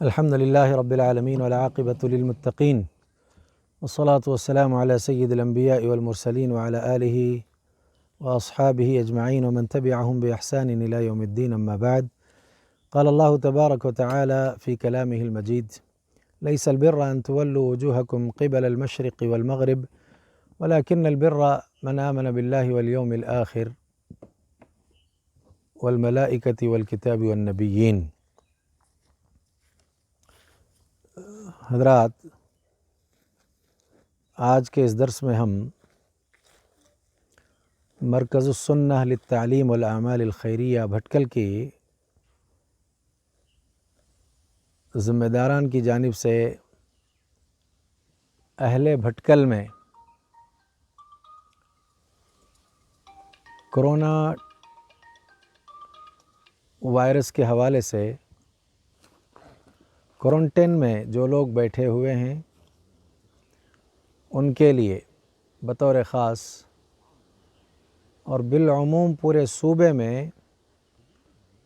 الحمد لله رب العالمين والعاقبة للمتقين والصلاة والسلام على سيد الأنبياء والمرسلين وعلى آله وأصحابه أجمعين ومن تبعهم بإحسان إلى يوم الدين. أما بعد، قال الله تبارك وتعالى في كلامه المجيد: ليس البر أن تولوا وجوهكم قبل المشرق والمغرب ولكن البر من آمن بالله واليوم الآخر والملائكة والكتاب والنبيين. حضرات، آج کے اس درس میں ہم مرکز السنہ للتعلیم والاعمال الخیریہ بھٹکل کی ذمہ داران کی جانب سے اہل بھٹکل میں کرونا وائرس کے حوالے سے کوارنٹین میں جو لوگ بیٹھے ہوئے ہیں ان کے لیے بطور خاص اور بالعموم پورے صوبے میں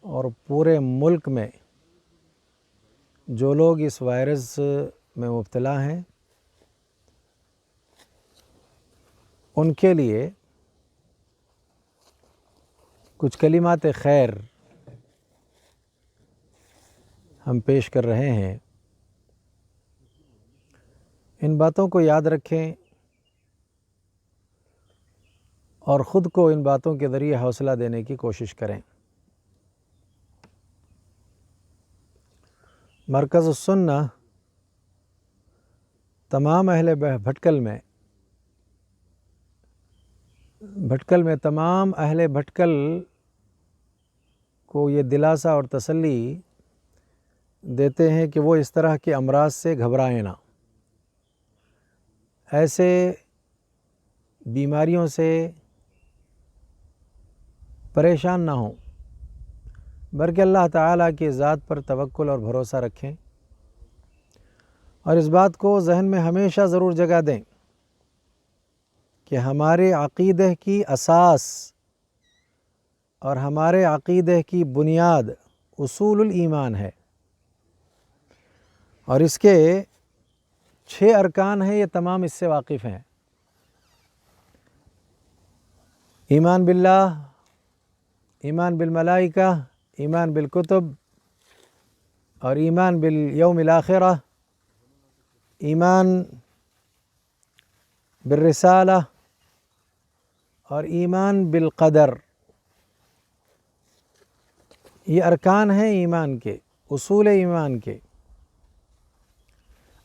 اور پورے ملک میں جو لوگ اس وائرس میں مبتلا ہیں ان کے لیے کچھ کلمات خیر ہم پیش کر رہے ہیں۔ ان باتوں کو یاد رکھیں اور خود کو ان باتوں کے ذریعے حوصلہ دینے کی کوشش کریں۔ مرکز السنہ تمام اہل بھٹکل میں تمام اہل بھٹکل کو یہ دلاسا اور تسلی دیتے ہیں کہ وہ اس طرح کے امراض سے گھبرائیں نہ، ایسے بیماریوں سے پریشان نہ ہوں، بلکہ اللہ تعالیٰ کی ذات پر توکل اور بھروسہ رکھیں اور اس بات کو ذہن میں ہمیشہ ضرور جگہ دیں کہ ہمارے عقیدے کی اساس اور ہمارے عقیدے کی بنیاد اصول الایمان ہے، اور اس کے 6 ارکان ہیں، یہ تمام اس سے واقف ہیں۔ ایمان باللہ، ایمان بالملائکہ، ایمان بالکتب اور ایمان بالیوم الآخرہ، ایمان بالرسالہ اور ایمان بالقدر۔ یہ ارکان ہیں ایمان کے، اصول ایمان کے۔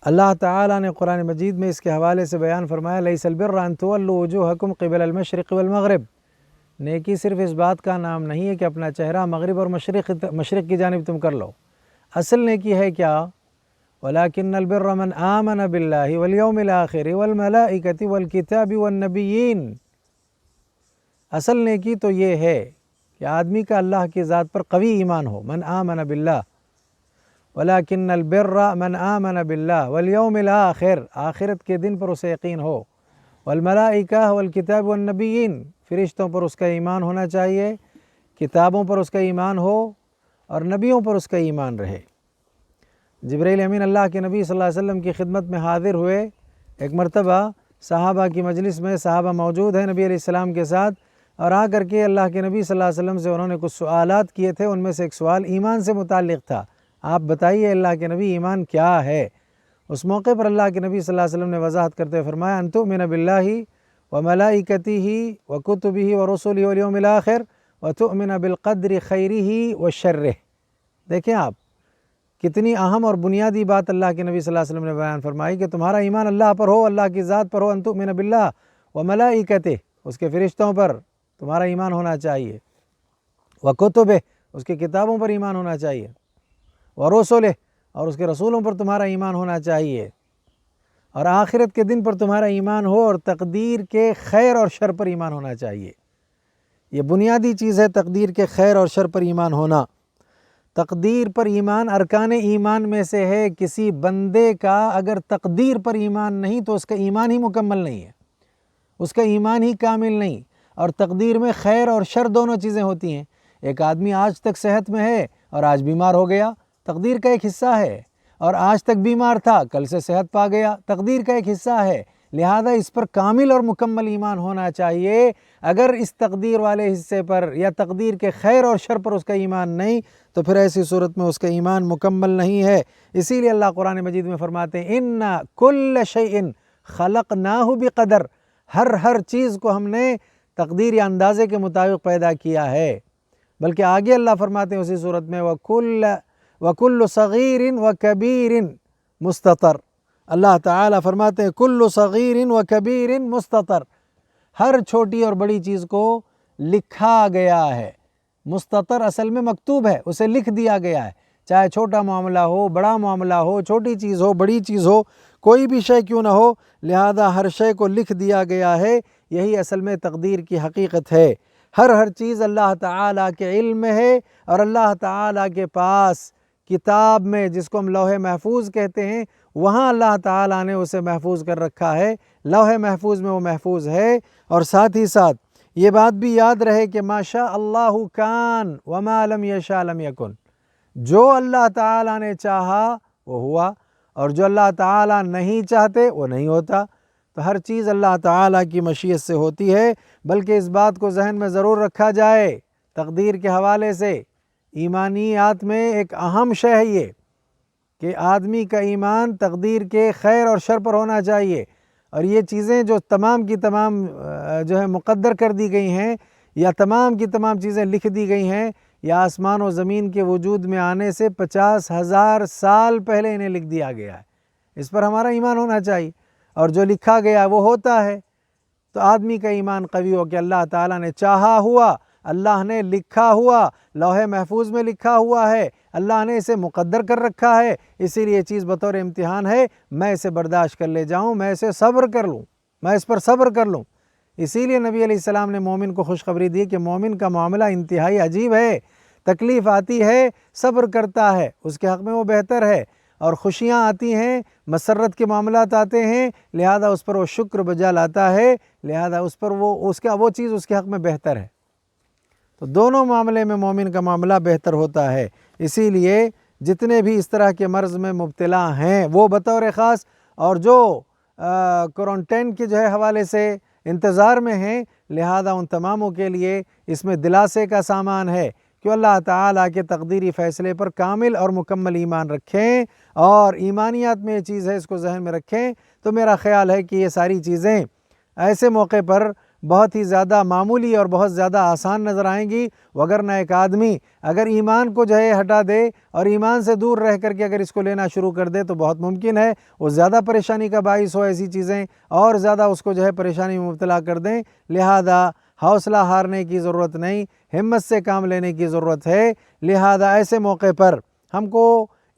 اللہ تعالیٰ نے قرآن مجید میں اس کے حوالے سے بیان فرمایا: لیس البر ان تولوا وجوہکم قبل المشرق والمغرب۔ نیکی صرف اس بات کا نام نہیں ہے کہ اپنا چہرہ مغرب اور مشرق کی جانب تم کر لو۔ اصل نیکی ہے کیا؟ وَلَكِنَّ الْبِرَّ مَنْ آمَنَ بِاللَّهِ وَالْيَوْمِ الْآخِرِ وَالْمَلَائِكَةِ وَالْكِتَابِ وَالنَّبِيِّينَ۔ اصل نیکی تو یہ ہے کہ آدمی کا اللہ کی ذات پر قوی ایمان ہو، من آمن باللہ، وَلَكِنَّ الْبِرَّ مَنْ آمَنَ بِاللَّهِ وَالْيَوْمِ الْآخِرِ، آخرت کے دن پر اسے یقین ہو، وَالْمَلَائِكَةِ وَالْكِتَابِ وَالنَّبِيِّينَ، فرشتوں پر اس کا ایمان ہونا چاہیے، کتابوں پر اس کا ایمان ہو اور نبیوں پر اس کا ایمان رہے۔ جبرائیل امین اللہ کے نبی صلی اللہ علیہ وسلم کی خدمت میں حاضر ہوئے۔ ایک مرتبہ صحابہ کی مجلس میں صحابہ موجود ہیں نبی علیہ السلام کے ساتھ، اور آ کر کے اللہ کے نبی صلی اللہ علیہ وسلم سے انہوں نے کچھ سوالات کیے تھے۔ ان میں سے ایک سوال ایمان سے متعلق تھا۔ آپ بتائیے اللہ کے نبی، ایمان کیا ہے؟ اس موقع پر اللہ کے نبی صلی اللہ علیہ وسلم نے وضاحت کرتے ہوئے فرمایا: ان تؤمن باللہ وملائکتہ وکتبہ ورسلہ والیوم الآخر وتؤمن بالقدر خیرہ وشرہ۔ دیکھیں آپ، کتنی اہم اور بنیادی بات اللہ کے نبی صلی اللہ علیہ وسلم نے بیان فرمائی کہ تمہارا ایمان اللہ پر ہو، اللہ کی ذات پر ہو۔ ان تؤمن باللہ وملائکتہ، اس کے فرشتوں پر تمہارا ایمان ہونا چاہیے، وکتبہ، اس کی کتابوں پر ایمان ہونا چاہیے، ورسلہ، اور اس کے رسولوں پر تمہارا ایمان ہونا چاہیے، اور آخرت کے دن پر تمہارا ایمان ہو، اور تقدیر کے خیر اور شر پر ایمان ہونا چاہیے۔ یہ بنیادی چیز ہے، تقدیر کے خیر اور شر پر ایمان ہونا۔ تقدیر پر ایمان ارکان ایمان میں سے ہے۔ کسی بندے کا اگر تقدیر پر ایمان نہیں تو اس کا ایمان ہی مکمل نہیں ہے، اس کا ایمان ہی کامل نہیں۔ اور تقدیر میں خیر اور شر دونوں چیزیں ہوتی ہیں۔ ایک آدمی آج تک صحت میں ہے اور آج بیمار ہو گیا، تقدیر کا ایک حصہ ہے۔ اور آج تک بیمار تھا، کل سے صحت پا گیا، تقدیر کا ایک حصہ ہے، لہذا اس پر کامل اور مکمل ایمان ہونا چاہیے۔ اگر اس تقدیر والے حصے پر یا تقدیر کے خیر اور شر پر اس کا ایمان نہیں تو پھر ایسی صورت میں اس کا ایمان مکمل نہیں ہے۔ اسی لیے اللہ قرآن مجید میں فرماتے ہیں اِنَّ كُلَّ شَيْءٍ خَلَقْنَاهُ بِقَدَر، ہر چیز کو ہم نے تقدیر یا اندازے کے مطابق پیدا کیا ہے۔ بلکہ آگے اللہ فرماتے ہیں اسی صورت میں وَكُلُّ صَغِيرٍ وَكَبِيرٍ مُسْتَطَر، اللہ تعالیٰ فرماتے ہیں كُلُّ صَغِيرٍ وَكَبِيرٍ مُسْتَطَر، ہر چھوٹی اور بڑی چیز کو لکھا گیا ہے۔ مستطر اصل میں مکتوب ہے، اسے لکھ دیا گیا ہے، چاہے چھوٹا معاملہ ہو، بڑا معاملہ ہو، چھوٹی چیز ہو، بڑی چیز ہو، کوئی بھی شے کیوں نہ ہو، لہذا ہر شے کو لکھ دیا گیا ہے۔ یہی اصل میں تقدیر کی حقیقت ہے۔ ہر چیز اللہ تعالیٰ کے علم میں ہے، اور اللہ تعالیٰ کے پاس کتاب میں، جس کو ہم لوح محفوظ کہتے ہیں، وہاں اللہ تعالیٰ نے اسے محفوظ کر رکھا ہے، لوح محفوظ میں وہ محفوظ ہے۔ اور ساتھ ہی ساتھ یہ بات بھی یاد رہے کہ ما شاء اللہ کان وما لم یشاء لم یکن، جو اللہ تعالیٰ نے چاہا وہ ہوا، اور جو اللہ تعالیٰ نہیں چاہتے وہ نہیں ہوتا۔ تو ہر چیز اللہ تعالیٰ کی مشیت سے ہوتی ہے۔ بلکہ اس بات کو ذہن میں ضرور رکھا جائے تقدیر کے حوالے سے، ایمانیات میں ایک اہم شے ہے یہ کہ آدمی کا ایمان تقدیر کے خیر اور شر پر ہونا چاہیے، اور یہ چیزیں جو تمام کی تمام جو ہے مقدر کر دی گئی ہیں، یا تمام کی تمام چیزیں لکھ دی گئی ہیں، یا آسمان و زمین کے وجود میں آنے سے 50,000 سال پہلے انہیں لکھ دیا گیا ہے، اس پر ہمارا ایمان ہونا چاہیے، اور جو لکھا گیا وہ ہوتا ہے۔ تو آدمی کا ایمان قوی ہو کہ اللہ تعالیٰ نے چاہا ہوا، اللہ نے لکھا ہوا، لوح محفوظ میں لکھا ہوا ہے، اللہ نے اسے مقدر کر رکھا ہے، اسی لیے یہ چیز بطور امتحان ہے، میں اسے برداشت کر لے جاؤں، میں اسے صبر کر لوں، میں اس پر صبر کر لوں۔ اسی لیے نبی علیہ السلام نے مومن کو خوشخبری دی کہ مومن کا معاملہ انتہائی عجیب ہے، تکلیف آتی ہے صبر کرتا ہے، اس کے حق میں وہ بہتر ہے، اور خوشیاں آتی ہیں، مسرت کے معاملات آتے ہیں، لہذا اس پر وہ شکر بجا لاتا ہے، لہذا اس پر وہ چیز اس کے حق میں بہتر ہے۔ تو دونوں معاملے میں مومن کا معاملہ بہتر ہوتا ہے۔ اسی لیے جتنے بھی اس طرح کے مرض میں مبتلا ہیں وہ بطور خاص، اور جو کوارنٹائن کے جو ہے حوالے سے انتظار میں ہیں، لہذا ان تماموں کے لیے اس میں دلاسے کا سامان ہے کہ اللہ تعالیٰ کے تقدیری فیصلے پر کامل اور مکمل ایمان رکھیں، اور ایمانیات میں یہ چیز ہے، اس کو ذہن میں رکھیں۔ تو میرا خیال ہے کہ یہ ساری چیزیں ایسے موقع پر بہت ہی زیادہ معمولی اور بہت زیادہ آسان نظر آئیں گی، وگرنہ ایک آدمی اگر ایمان کو جو ہے ہٹا دے اور ایمان سے دور رہ کر کے اگر اس کو لینا شروع کر دے تو بہت ممکن ہے وہ زیادہ پریشانی کا باعث ہو، ایسی چیزیں اور زیادہ اس کو جو ہے پریشانی میں مبتلا کر دیں۔ لہذا حوصلہ ہارنے کی ضرورت نہیں، ہمت سے کام لینے کی ضرورت ہے۔ لہذا ایسے موقع پر ہم کو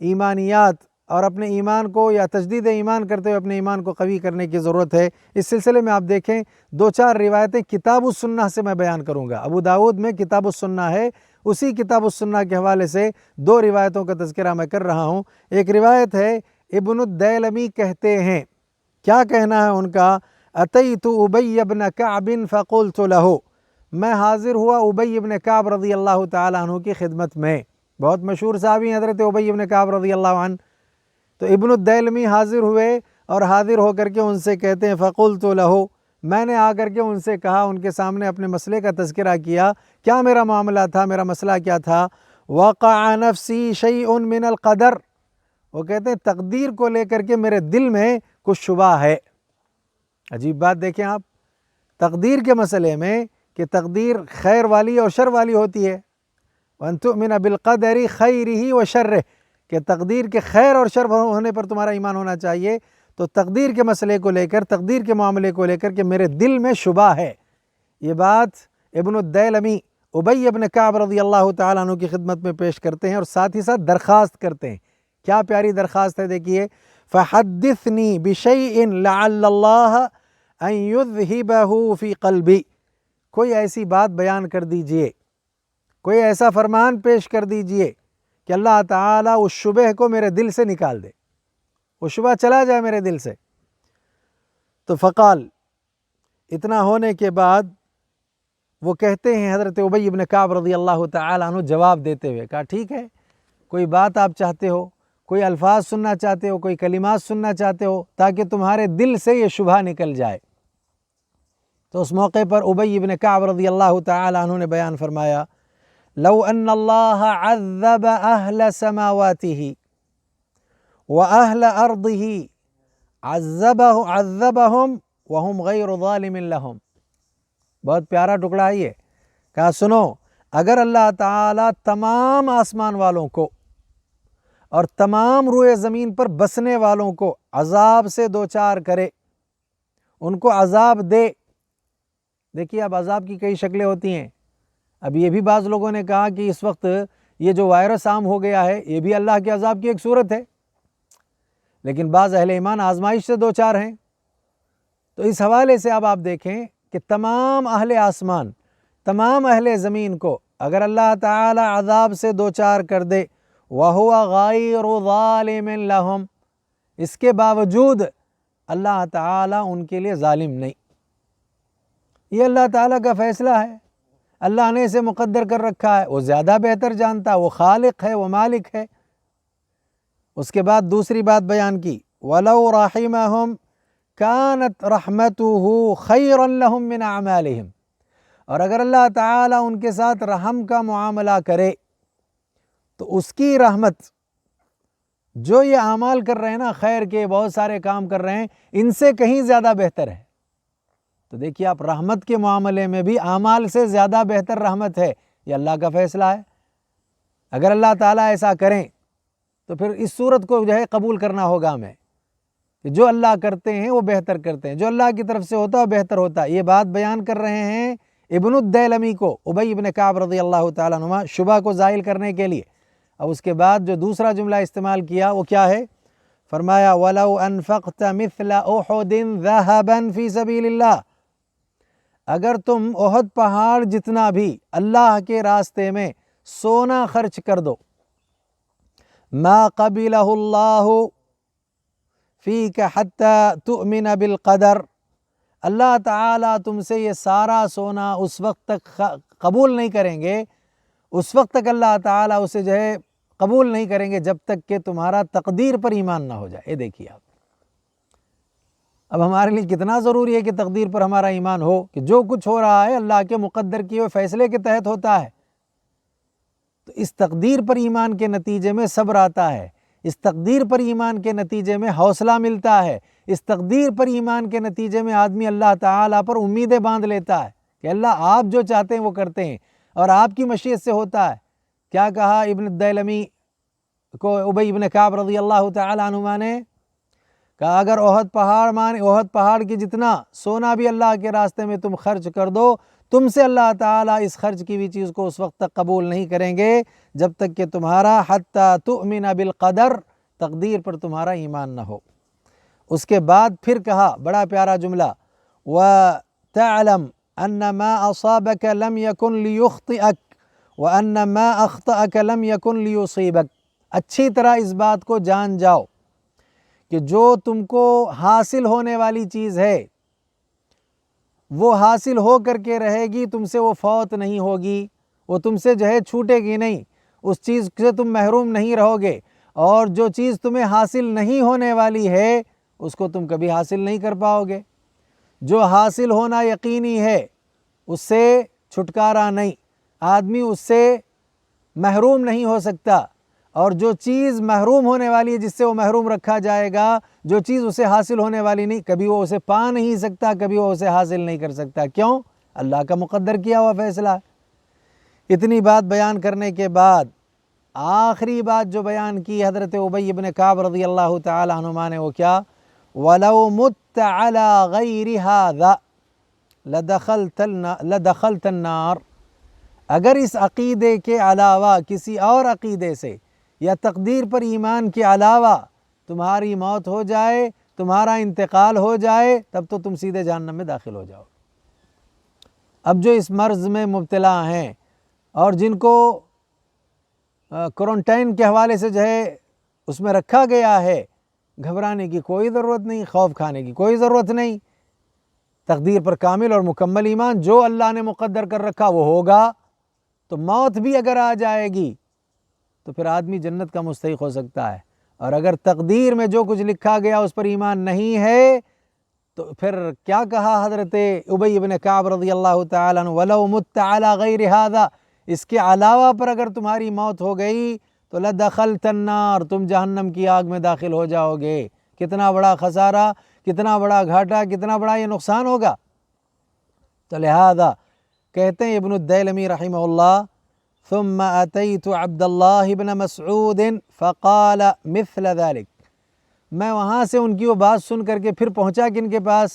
ایمانیات اور اپنے ایمان کو یا تجدید ایمان کرتے ہوئے اپنے ایمان کو قوی کرنے کی ضرورت ہے۔ اس سلسلے میں آپ دیکھیں 2-4 روایتیں کتاب السنہ سے میں بیان کروں گا۔ ابو داؤد میں کتاب السنہ ہے، اسی کتاب السنہ کے حوالے سے 2 روایتوں کا تذکرہ میں کر رہا ہوں۔ ایک روایت ہے، ابن الدیلمی کہتے ہیں، کیا کہنا ہے ان کا، اتیت ابی بن کعب فقلت له، میں حاضر ہوا ابی بن کعب رضی اللہ تعالیٰ عنہ کی خدمت میں، بہت مشہور صحابی حضرت ابی بن کعب رضی اللہ عنہ۔ تو ابن الدیلمی حاضر ہوئے اور حاضر ہو کر کے ان سے کہتے ہیں فقلت له، میں نے آ کر کے ان سے کہا، ان کے سامنے اپنے مسئلے کا تذکرہ کیا، کیا میرا معاملہ تھا، میرا مسئلہ کیا تھا، وقع نفسی شیء من القدر، وہ کہتے ہیں تقدیر کو لے کر کے میرے دل میں کچھ شبہ ہے۔ عجیب بات دیکھیں آپ، تقدیر کے مسئلے میں کہ تقدیر خیر والی اور شر والی ہوتی ہے، وَأَن تُؤْمِنَ بِالْقَدَرِ خَيْرِهِ وَشَرِّهِ، کہ تقدیر کے خیر اور شر ہونے پر تمہارا ایمان ہونا چاہیے۔ تو تقدیر کے مسئلے کو لے کر، تقدیر کے معاملے کو لے کر کہ میرے دل میں شبہ ہے، یہ بات ابن الدیلمی ابی بن کعب رضی اللہ تعالیٰ عنہ کی خدمت میں پیش کرتے ہیں، اور ساتھ ہی ساتھ درخواست کرتے ہیں۔ کیا پیاری درخواست ہے، دیکھیے، فَحَدِّثْنِي بِشَيْءٍ لَعَلَّ اللَّهَ أَن يُذْهِبَهُ فِي قَلْبِي، کوئی ایسی بات بیان کر دیجئے، کوئی ایسا فرمان پیش کر دیجئے کہ اللہ تعالیٰ اس شبہ کو میرے دل سے نکال دے، وہ شبہ چلا جائے میرے دل سے۔ تو فقال، اتنا ہونے کے بعد وہ کہتے ہیں، حضرت ابی بن کعب رضی اللہ تعالیٰ عنہ جواب دیتے ہوئے کہا، ٹھیک ہے، کوئی بات آپ چاہتے ہو، کوئی الفاظ سننا چاہتے ہو، کوئی کلمات سننا چاہتے ہو تاکہ تمہارے دل سے یہ شبہ نکل جائے۔ تو اس موقع پر ابی ابن کعب رضی اللہ تعالی عنہ نے بیان فرمایا، لو ان اللہ عذب اہل سماواته واہل ارضه عذبهم وهم غیر ظالم لهم۔ بہت پیارا ٹکڑا ہے یہ، کہا سنو، اگر اللہ تعالی تمام آسمان والوں کو اور تمام روئے زمین پر بسنے والوں کو عذاب سے دوچار کرے، ان کو عذاب دے۔ دیکھیے اب عذاب کی کئی شکلیں ہوتی ہیں۔ اب یہ بھی بعض لوگوں نے کہا کہ اس وقت یہ جو وائرس عام ہو گیا ہے یہ بھی اللہ کے عذاب کی ایک صورت ہے، لیکن بعض اہل ایمان آزمائش سے دوچار ہیں۔ تو اس حوالے سے اب آپ دیکھیں کہ تمام اہل آسمان، تمام اہل زمین کو اگر اللہ تعالی عذاب سے دوچار کر دے، وَهُوَ غَيْرُ ظَالِمٍ لَهُمْ، اس کے باوجود اللہ تعالیٰ ان کے لیے ظالم نہیں۔ یہ اللہ تعالیٰ کا فیصلہ ہے، اللہ نے اسے مقدر کر رکھا ہے، وہ زیادہ بہتر جانتا، وہ خالق ہے، وہ مالک ہے۔ اس کے بعد دوسری بات بیان کی، وَلَوْ رَحِمَهُمْ كَانَتْ رَحْمَتُهُ خَيْرًا لَهُمْ مِنْ أَعْمَالِهِمْ، اور اگر اللہ تعالیٰ ان کے ساتھ رحم کا معاملہ کرے تو اس کی رحمت، جو یہ اعمال کر رہے ہیں نا، خیر کے بہت سارے کام کر رہے ہیں، ان سے کہیں زیادہ بہتر ہے۔ تو دیکھیے آپ، رحمت کے معاملے میں بھی اعمال سے زیادہ بہتر رحمت ہے، یہ اللہ کا فیصلہ ہے۔ اگر اللہ تعالیٰ ایسا کریں تو پھر اس صورت کو جو ہے قبول کرنا ہوگا ہمیں، کہ جو اللہ کرتے ہیں وہ بہتر کرتے ہیں، جو اللہ کی طرف سے ہوتا ہے وہ بہتر ہوتا ہے۔ یہ بات بیان کر رہے ہیں ابن الدیلمی کو، ابی ابن کعب رضی اللہ تعالیٰ عنہ، شبہ کو زائل کرنے کے لیے۔ اب اس کے بعد جو دوسرا جملہ استعمال کیا وہ کیا ہے؟ فرمایا وَلَوْ أَنفَقْتَ مِثْلَ أُحُدٍ ذَهَبًا فِي سَبِيلِ اللَّهِ، اگر تم احد پہاڑ جتنا بھی اللہ کے راستے میں سونا خرچ کر دو، مَا قَبِلَهُ اللَّهُ فِيكَ حَتَّى تُؤْمِنَ بِالْقَدَرِ، اللہ تعالیٰ تم سے یہ سارا سونا اس وقت تک قبول نہیں کریں گے، اس وقت تک اللہ تعالیٰ اسے جو ہے قبول نہیں کریں گے جب تک کہ تمہارا تقدیر پر ایمان نہ ہو جائے۔ یہ دیکھیے آپ، اب ہمارے لیے کتنا ضروری ہے کہ تقدیر پر ہمارا ایمان ہو، کہ جو کچھ ہو رہا ہے اللہ کے مقدر کیے ہوئے فیصلے کے تحت ہوتا ہے۔ تو اس تقدیر پر ایمان کے نتیجے میں صبر آتا ہے، اس تقدیر پر ایمان کے نتیجے میں حوصلہ ملتا ہے، اس تقدیر پر ایمان کے نتیجے میں آدمی اللہ تعالیٰ پر امیدیں باندھ لیتا ہے کہ اللہ آپ جو چاہتے ہیں وہ کرتے ہیں اور آپ کی مشیت سے ہوتا ہے۔ کیا کہا ابن الدیلمی کو ابی ابن کعب رضی اللہ تعالیٰ عنہ نے؟ کہا اگر احد پہاڑ کی جتنا سونا بھی اللہ کے راستے میں تم خرچ کر دو، تم سے اللہ تعالیٰ اس خرچ کی ہوئی چیز کو اس وقت تک قبول نہیں کریں گے جب تک کہ تمہارا حتیٰ تؤمن بالقدر، تقدیر پر تمہارا ایمان نہ ہو۔ اس کے بعد پھر کہا بڑا پیارا جملہ، وَتَعْلَمْ أَنَّ مَا أَصَابَكَ لَمْ يَكُنْ لِيُخْطِئَكَ وَأَنَّ مَا أَخْطَأَكَ لَمْ يَكُنْ لِيُصِيبَكَ، اچھی طرح اس بات کو جان جاؤ کہ جو تم کو حاصل ہونے والی چیز ہے وہ حاصل ہو کر کے رہے گی، تم سے وہ فوت نہیں ہوگی، وہ تم سے جو ہے چھوٹے گی نہیں، اس چیز سے تم محروم نہیں رہو گے، اور جو چیز تمہیں حاصل نہیں ہونے والی ہے اس کو تم کبھی حاصل نہیں کر پاؤ گے۔ جو حاصل ہونا یقینی ہے اس سے چھٹکارا نہیں، آدمی اس سے محروم نہیں ہو سکتا، اور جو چیز محروم ہونے والی ہے، جس سے وہ محروم رکھا جائے گا، جو چیز اسے حاصل ہونے والی نہیں، کبھی وہ اسے پا نہیں سکتا، کبھی وہ اسے حاصل نہیں کر سکتا۔ کیوں؟ اللہ کا مقدر کیا ہوا فیصلہ۔ اتنی بات بیان کرنے کے بعد آخری بات جو بیان کی حضرت ابی ابن کعب رضی اللہ تعالی عنہما نے، وہ کیا؟ وَلَوْ مُتَّ عَلَى غَيْرِ هَذَا لَدَخَلْتَ النَّارِ، اگر اس عقیدے کے علاوہ کسی اور عقیدے سے یا تقدیر پر ایمان کے علاوہ تمہاری موت ہو جائے، تمہارا انتقال ہو جائے، تب تو تم سیدھے جہنم میں داخل ہو جاؤ۔ اب جو اس مرض میں مبتلا ہیں اور جن کو کوارنٹائن کے حوالے سے جو ہے اس میں رکھا گیا ہے، گھبرانے کی کوئی ضرورت نہیں، خوف کھانے کی کوئی ضرورت نہیں۔ تقدیر پر کامل اور مکمل ایمان، جو اللہ نے مقدر کر رکھا وہ ہوگا۔ تو موت بھی اگر آ جائے گی تو پھر آدمی جنت کا مستحق ہو سکتا ہے، اور اگر تقدیر میں جو کچھ لکھا گیا اس پر ایمان نہیں ہے تو پھر کیا کہا حضرت ابی بن کعب رضی اللہ تعالیٰ عنہ، وَلَوْ مُتَّ عَلَىٰ غَيْرِ هَذَا، اس کے علاوہ پر اگر تمہاری موت ہو گئی تو لَدَخَلْتَ النَّارِ، تم جہنم کی آگ میں داخل ہو جاؤ گے۔ کتنا بڑا خسارہ، کتنا بڑا گھاٹا، کتنا بڑا یہ نقصان ہوگا۔ تو لہذا کہتے ہیں ابن الدیلمی رحمہ اللہ، ثم اتیت عبد اللہ بن مسعود فقال مثل ذلك، میں وہاں سے ان کی وہ بات سن کر کے پھر پہنچا کن کے پاس؟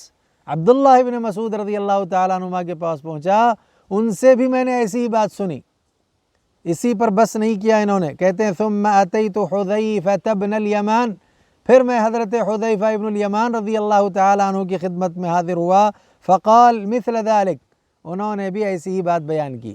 عبداللہ بن مسعود رضی اللہ تعالیٰ عنہما کے پاس پہنچا، ان سے بھی میں نے ایسی ہی بات سنی، اسی پر بس نہیں کیا انہوں نے۔ کہتے ہیں ثم اتیت حذیفہ بن الیمان، پھر میں حضرت حذیفہ ابن الیمان رضی اللہ تعالیٰ عنہ کی خدمت میں حاضر ہوا، فقال مثل ذلك، انہوں نے بھی ایسی ہی بات بیان کی۔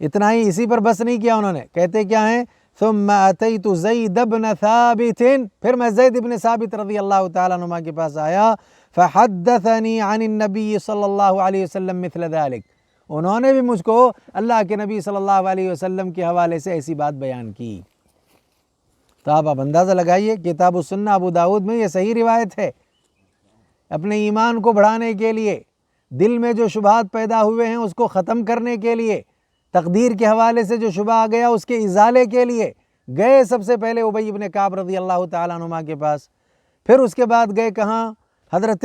اتنا ہی، اسی پر بس نہیں کیا انہوں نے، کہتے کیا ہیں ثم اتیت زید بن ثابت، پھر میں زید بن ثابت رضی اللہ تعالیٰ عنہ کے پاس آیا، فحدثنی عن النبی صلی اللہ علیہ وسلم مثل ذلك، انہوں نے بھی مجھ کو اللہ کے نبی صلی اللہ علیہ وسلم کے حوالے سے ایسی بات بیان کی۔ تو آپ اندازہ لگائیے، کتاب السنہ ابو داؤد میں یہ صحیح روایت ہے۔ اپنے ایمان کو بڑھانے کے لیے، دل میں جو شبہات پیدا ہوئے ہیں اس کو ختم کرنے کے لیے، تقدیر کے حوالے سے جو شبہ آ گیا اس کے ازالے کے لیے گئے سب سے پہلے ابی بن کعب رضی اللہ تعالیٰ عنہ کے پاس، پھر اس کے بعد گئے کہاں؟ حضرت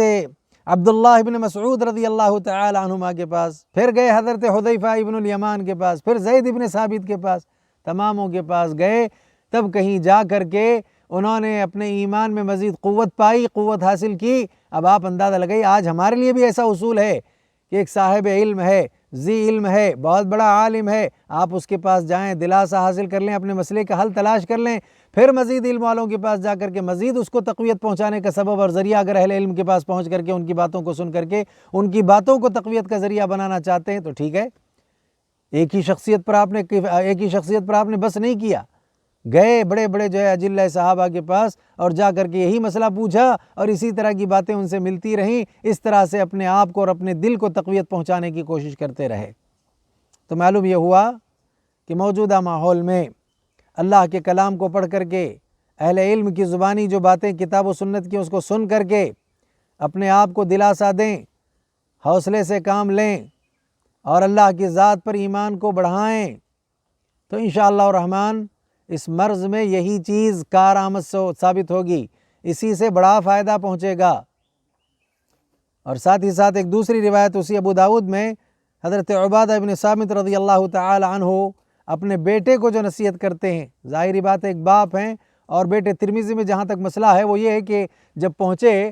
عبداللہ بن مسعود رضی اللہ تعالیٰ عنہ کے پاس، پھر گئے حضرت حذیفہ ابن الیمان کے پاس، پھر زید بن ثابت کے پاس، تماموں کے پاس گئے، تب کہیں جا کر کے انہوں نے اپنے ایمان میں مزید قوت پائی، قوت حاصل کی۔ اب آپ اندازہ لگائیے، آج ہمارے لیے بھی ایسا اصول ہے کہ ایک صاحب علم ہے، ذی علم ہے، بہت بڑا عالم ہے، آپ اس کے پاس جائیں، دلاسا حاصل کر لیں، اپنے مسئلے کا حل تلاش کر لیں، پھر مزید علم والوں کے پاس جا کر کے مزید اس کو تقویت پہنچانے کا سبب اور ذریعہ اگر اہل علم کے پاس پہنچ کر کے ان کی باتوں کو سن کر کے ان کی باتوں کو تقویت کا ذریعہ بنانا چاہتے ہیں تو ٹھیک ہے۔ ایک ہی شخصیت پر آپ نے بس نہیں کیا، گئے بڑے بڑے جو ہے اجلہ صحابہ کے پاس اور جا کر کے یہی مسئلہ پوچھا اور اسی طرح کی باتیں ان سے ملتی رہیں، اس طرح سے اپنے آپ کو اور اپنے دل کو تقویت پہنچانے کی کوشش کرتے رہے۔ تو معلوم یہ ہوا کہ موجودہ ماحول میں اللہ کے کلام کو پڑھ کر کے، اہل علم کی زبانی جو باتیں کتاب و سنت کی اس کو سن کر کے اپنے آپ کو دلاسا دیں، حوصلے سے کام لیں اور اللہ کی ذات پر ایمان کو بڑھائیں، تو انشاءاللہ الرحمن اس مرض میں یہی چیز کارآمد ثابت ہوگی، اسی سے بڑا فائدہ پہنچے گا۔ اور ساتھ ہی ساتھ ایک دوسری روایت اسی ابو داؤد میں حضرت عبادہ بن صامت رضی اللہ تعالی عنہ اپنے بیٹے کو جو نصیحت کرتے ہیں، ظاہری بات ہے ایک باپ ہیں اور بیٹے، ترمذی میں جہاں تک مسئلہ ہے وہ یہ ہے کہ جب پہنچے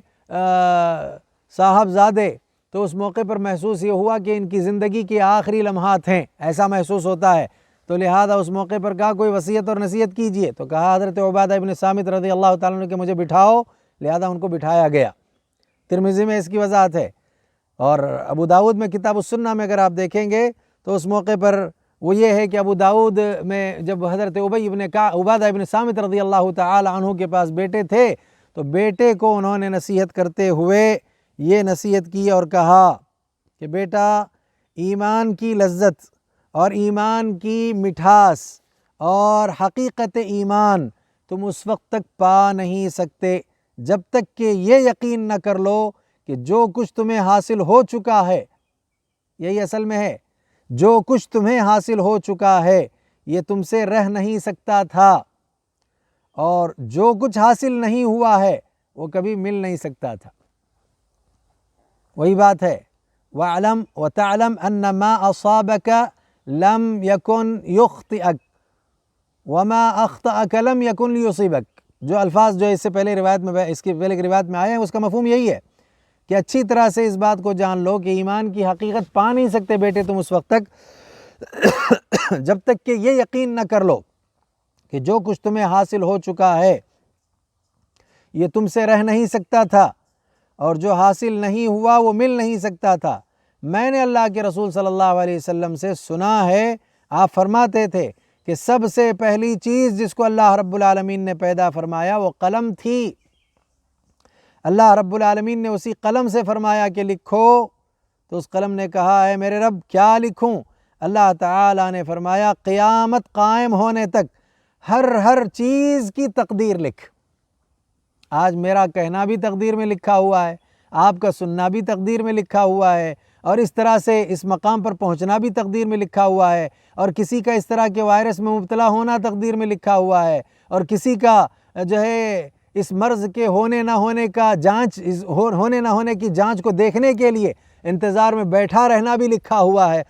صاحبزادے تو اس موقع پر محسوس یہ ہوا کہ ان کی زندگی کے آخری لمحات ہیں، ایسا محسوس ہوتا ہے، تو لہذا اس موقع پر کہا کوئی وصیت اور نصیحت کیجئے، تو کہا حضرت عبادہ بن صامت رضی اللہ تعالیٰ عنہ کہ مجھے بٹھاؤ، لہذا ان کو بٹھایا گیا۔ ترمذی میں اس کی وضاحت ہے، اور ابو داؤد میں کتاب السنہ میں اگر آپ دیکھیں گے تو اس موقع پر وہ یہ ہے کہ ابو داؤد میں جب حضرت عبادہ بن صامت رضی اللہ تعالی عنہ کے پاس بیٹے تھے تو بیٹے کو انہوں نے نصیحت کرتے ہوئے یہ نصیحت کی اور کہا کہ بیٹا، ایمان کی لذت اور ایمان کی مٹھاس اور حقیقت ایمان تم اس وقت تک پا نہیں سکتے جب تک کہ یہ یقین نہ کر لو کہ جو کچھ تمہیں حاصل ہو چکا ہے، یہی اصل میں ہے، جو کچھ تمہیں حاصل ہو چکا ہے یہ تم سے رہ نہیں سکتا تھا، اور جو کچھ حاصل نہیں ہوا ہے وہ کبھی مل نہیں سکتا تھا۔ وہی بات ہے، وَاعْلَمْ وَتَعْلَمْ أَنَّ مَا أَصَابَكَ لَمْ يَكُنْ يُخْطِئَكَ وَمَا أَخْطَأَكَ لَمْ يَكُنْ لِيُصِيبَكَ، جو الفاظ جو اس سے پہلے روایت میں، اس کی پہلے کی روایت میں آئے ہیں، اس کا مفہوم یہی ہے کہ اچھی طرح سے اس بات کو جان لو کہ ایمان کی حقیقت پا نہیں سکتے بیٹے تم اس وقت تک جب تک کہ یہ یقین نہ کر لو کہ جو کچھ تمہیں حاصل ہو چکا ہے یہ تم سے رہ نہیں سکتا تھا، اور جو حاصل نہیں ہوا وہ مل نہیں سکتا تھا۔ میں نے اللہ کے رسول صلی اللہ علیہ وسلم سے سنا ہے، آپ فرماتے تھے کہ سب سے پہلی چیز جس کو اللہ رب العالمین نے پیدا فرمایا وہ قلم تھی۔ اللہ رب العالمین نے اسی قلم سے فرمایا کہ لکھو، تو اس قلم نے کہا اے میرے رب کیا لکھوں؟ اللہ تعالیٰ نے فرمایا قیامت قائم ہونے تک ہر چیز کی تقدیر لکھ۔ آج میرا کہنا بھی تقدیر میں لکھا ہوا ہے، آپ کا سننا بھی تقدیر میں لکھا ہوا ہے، اور اس طرح سے اس مقام پر پہنچنا بھی تقدیر میں لکھا ہوا ہے، اور کسی کا اس طرح کے وائرس میں مبتلا ہونا تقدیر میں لکھا ہوا ہے، اور کسی کا جو ہے اس مرض کے ہونے نہ ہونے کا ہونے نہ ہونے کی جانچ کو دیکھنے کے لیے انتظار میں بیٹھا رہنا بھی لکھا ہوا ہے۔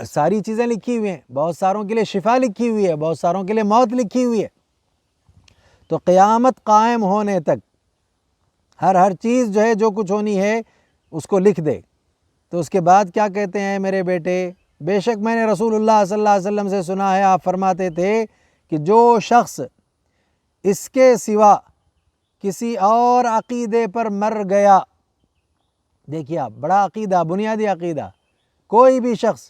ساری چیزیں لکھی ہوئی ہیں، بہت ساروں کے لیے شفا لکھی ہوئی ہے، بہت ساروں کے لیے موت لکھی ہوئی ہے۔ تو قیامت قائم ہونے تک ہر چیز جو ہے، جو کچھ ہونی ہے اس کو لکھ دے۔ تو اس کے بعد کیا کہتے ہیں میرے بیٹے، بے شک میں نے رسول اللہ صلی اللہ علیہ وسلم سے سنا ہے، آپ فرماتے تھے کہ جو شخص اس کے سوا کسی اور عقیدے پر مر گیا، دیکھیے آپ، بڑا عقیدہ، بنیادی عقیدہ، کوئی بھی شخص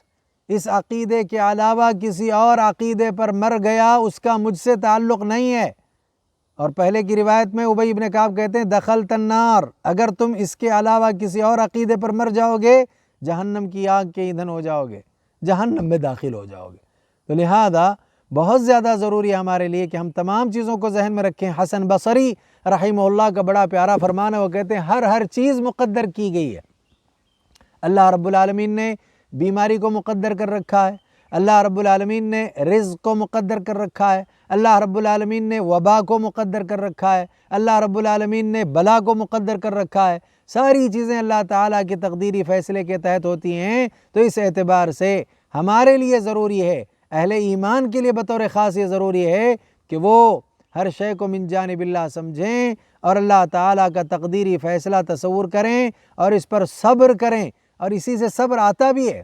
اس عقیدے کے علاوہ کسی اور عقیدے پر مر گیا، اس کا مجھ سے تعلق نہیں ہے۔ اور پہلے کی روایت میں ابی بن کعب کہتے ہیں دخلت النار، اگر تم اس کے علاوہ کسی اور عقیدے پر مر جاؤ گے، جہنم کی آگ کے ایندھن ہو جاؤ گے، جہنم میں داخل ہو جاؤ گے۔ تو لہذا بہت زیادہ ضروری ہے ہمارے لیے کہ ہم تمام چیزوں کو ذہن میں رکھیں۔ حسن بصری رحمہ اللہ کا بڑا پیارا فرمان ہے، وہ کہتے ہیں ہر چیز مقدر کی گئی ہے۔ اللہ رب العالمین نے بیماری کو مقدر کر رکھا ہے، اللہ رب العالمین نے رزق کو مقدر کر رکھا ہے، اللہ رب العالمین نے وبا کو مقدر کر رکھا ہے، اللہ رب العالمین نے بلا کو مقدر کر رکھا ہے۔ ساری چیزیں اللہ تعالیٰ کے تقدیری فیصلے کے تحت ہوتی ہیں۔ تو اس اعتبار سے ہمارے لیے ضروری ہے، اہل ایمان کے لیے بطور خاص یہ ضروری ہے کہ وہ ہر شے کو من جانب اللہ سمجھیں اور اللہ تعالیٰ کا تقدیری فیصلہ تصور کریں اور اس پر صبر کریں، اور اسی سے صبر آتا بھی ہے۔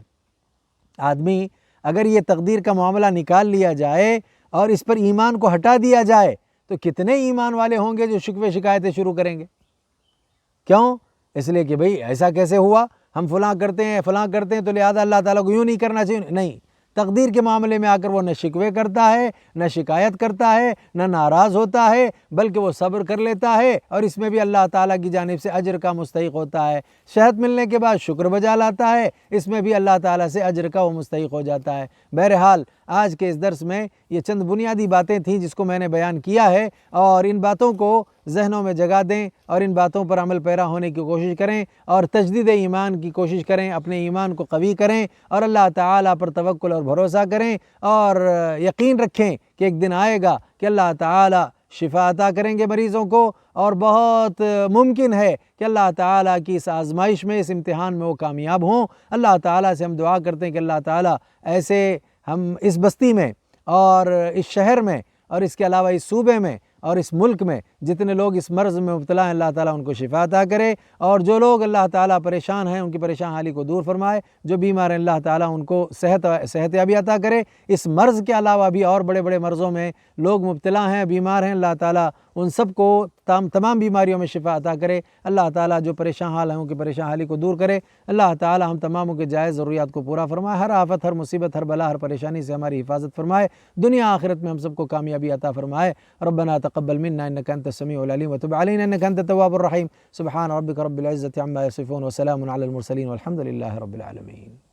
آدمی اگر یہ تقدیر کا معاملہ نکال لیا جائے اور اس پر ایمان کو ہٹا دیا جائے تو کتنے ایمان والے ہوں گے جو شکوے شکایتیں شروع کریں گے؟ کیوں؟ اس لیے کہ بھئی ایسا کیسے ہوا، ہم فلاں کرتے ہیں تو لہذا اللہ تعالیٰ کو یوں نہیں کرنا چاہیے۔ نہیں، تقدیر کے معاملے میں آ کر وہ نہ شکوے کرتا ہے، نہ شکایت کرتا ہے، نہ ناراض ہوتا ہے، بلکہ وہ صبر کر لیتا ہے، اور اس میں بھی اللہ تعالیٰ کی جانب سے اجر کا مستحق ہوتا ہے۔ صحت ملنے کے بعد شکر بجا لاتا ہے، اس میں بھی اللہ تعالیٰ سے اجر کا وہ مستحق ہو جاتا ہے۔ بہرحال آج کے اس درس میں یہ چند بنیادی باتیں تھیں جس کو میں نے بیان کیا ہے، اور ان باتوں کو ذہنوں میں جگہ دیں اور ان باتوں پر عمل پیرا ہونے کی کوشش کریں اور تجدید ایمان کی کوشش کریں، اپنے ایمان کو قوی کریں اور اللہ تعالیٰ پر توکل اور بھروسہ کریں، اور یقین رکھیں کہ ایک دن آئے گا کہ اللہ تعالیٰ شفا عطا کریں گے مریضوں کو، اور بہت ممکن ہے کہ اللہ تعالیٰ کی اس آزمائش میں، اس امتحان میں وہ کامیاب ہوں۔ اللہ تعالیٰ سے ہم دعا کرتے ہیں کہ اللہ تعالیٰ ایسے ہم اس بستی میں اور اس شہر میں اور اس کے علاوہ اس صوبے میں اور اس ملک میں جتنے لوگ اس مرض میں مبتلا ہیں، اللہ تعالیٰ ان کو شفا عطا کرے، اور جو لوگ اللہ تعالیٰ پریشان ہیں ان کی پریشان حالی کو دور فرمائے، جو بیمار ہیں اللہ تعالیٰ ان کو صحت یابی عطا کرے۔ اس مرض کے علاوہ بھی اور بڑے بڑے مرضوں میں لوگ مبتلا ہیں، بیمار ہیں، اللہ تعالیٰ ان سب کو تمام بیماریوں میں شفا عطا کرے۔ اللہ تعالیٰ جو پریشان حال ہیں ان کی پریشان حالی کو دور کرے۔ اللہ تعالیٰ ہم تماموں کے جائز ضروریات کو پورا فرمائے، ہر آفت، ہر مصیبت، ہر بلا، ہر پریشانی سے ہماری حفاظت فرمائے، دنیا آخرت میں ہم سب کو کامیابی عطا فرمائے۔ ربنا تقبل منا انك انت السميع العليم وتب علينا انك انت التواب الرحيم۔ سبحان ربك رب العزة عما يصفون وسلام على المرسلين والحمد لله رب العالمين۔